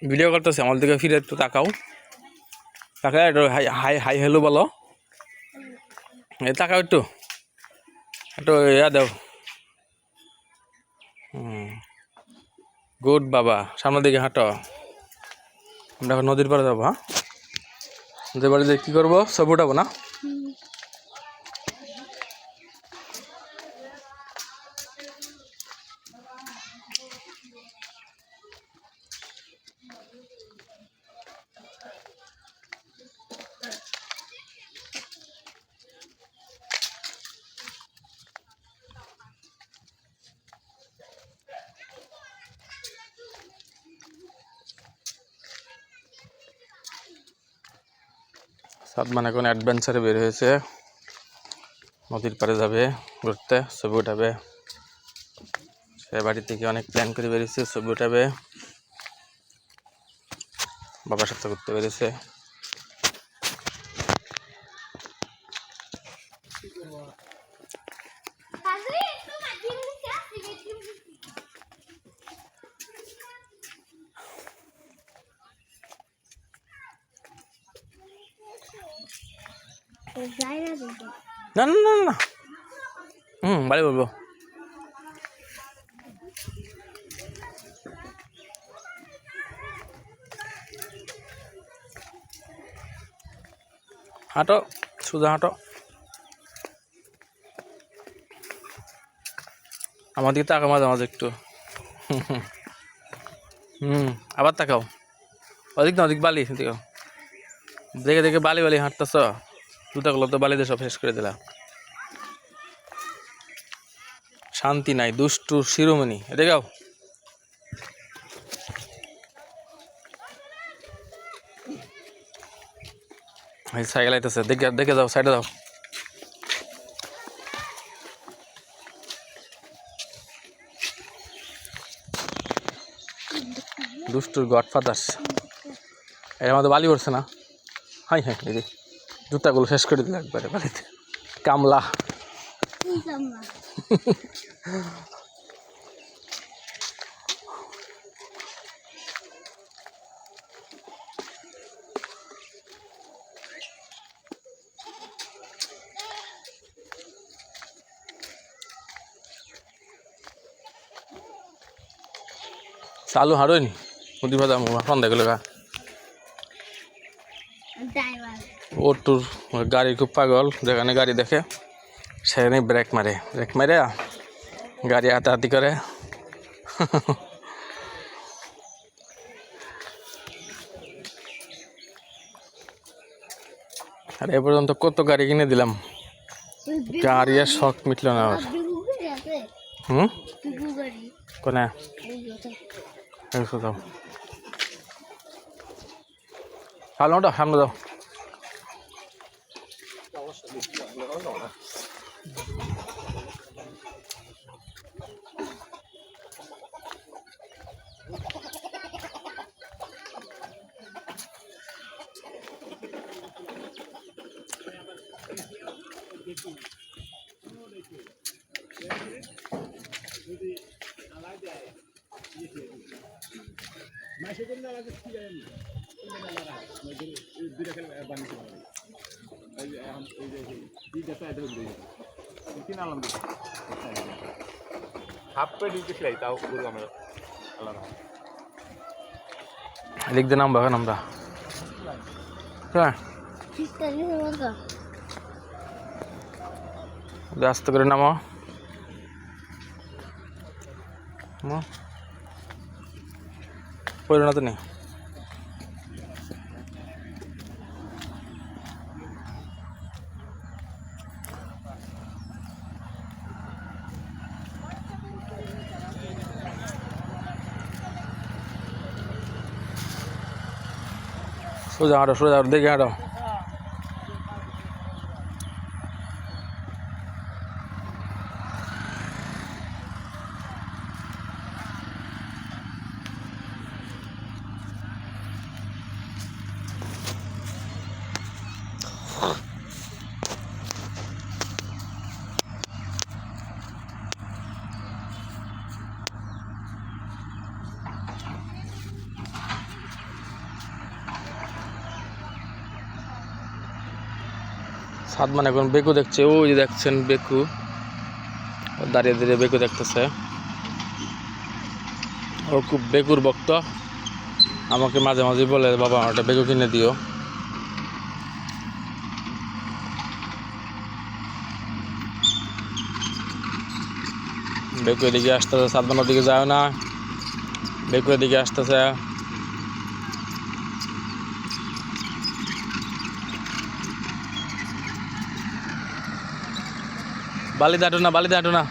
Video করতেছি, আমার দিকে ফিরে একটু তাকাও, তাকায় একটু হাই হাই হাই হ্যালো বলো, এই তাকাও একটু, একটু ইয়া দাও। গুড বাবা, সামনের দিকে হাঁটো। আমরা এখন নদীর পাড়ে যাবো। হ্যাঁ, নদীর পাড়ে কী করবো? ছবি উঠাবো না? সাদমান এখন অ্যাডভেঞ্চারে বের হয়েছে, নদীর পাড়ে যাবে ঘুরতে, ছবি উঠাবে। সে বাড়ি থেকে অনেক প্ল্যান করে বেরিয়েছে, ছবি উঠাবে, বাবার সাথে ঘুরতে বেরিয়েছে। না না না না, বাড়ি বলবো। হাঁটো, সোজা হাঁটো। আমার দিকে তাকাও মাঝে মাঝে একটু। আবার তাকাও, ওদিক না, ওদিক বালি দিকে দেখে দেখে বালি বালি হাঁটতেছ, জুতাগুলো তো বালিতে সব শেষ করে দিলা। শান্তি নাই, দুষ্টু শিরোমণি, দেখাও। সাইকেল আইতেছে, দেখে দেখে যাও, সাইডে যাও। দুষ্টুর গডফাদার। এর মধ্যে বালি পড়ছে না? হাই হ্যাঁ, এই যে জুতাগুলো শেষ করে দিল একবারে বালিতে। কামলা। চালু হারোই নি নদী ভাজা সন্ধ্যা গেলে গা। ওটুর গাড়ি খুব পাগল, যেখানে গাড়ি দেখে সেখানে ব্রেক মারে, ব্রেক মারে গাড়ি হাতাহাতি করে। আর এ পর্যন্ত কত গাড়ি কিনে দিলাম, গাড়ি আর শখ মিটল না আমার। কোনে যাও, সামনে ওটা, সামনে যাও। লিখতে নাম বাগান আমরা, হ্যাঁ আস্তে করে নামো। পরিণত নেই, সোজা হাঁটো, সোজা হাঁটো, দেখে হাঁটো। সাদমান এখন বেকু দেখছে, ওই যে দেখছেন বেকু দাঁড়িয়ে দাঁড়িয়ে বেকু দেখতেছে। ও খুব বেকুর ভক্ত, আমাকে মাঝে মাঝে বলে বাবা একটা বেকু কিনে দিও। বেকু এদিকে আসতেছে, সাদমানের দিকে যায় না, বেকু এদিকে আসতেছে। বালি দাঁটো না, বালি দাঁটো না।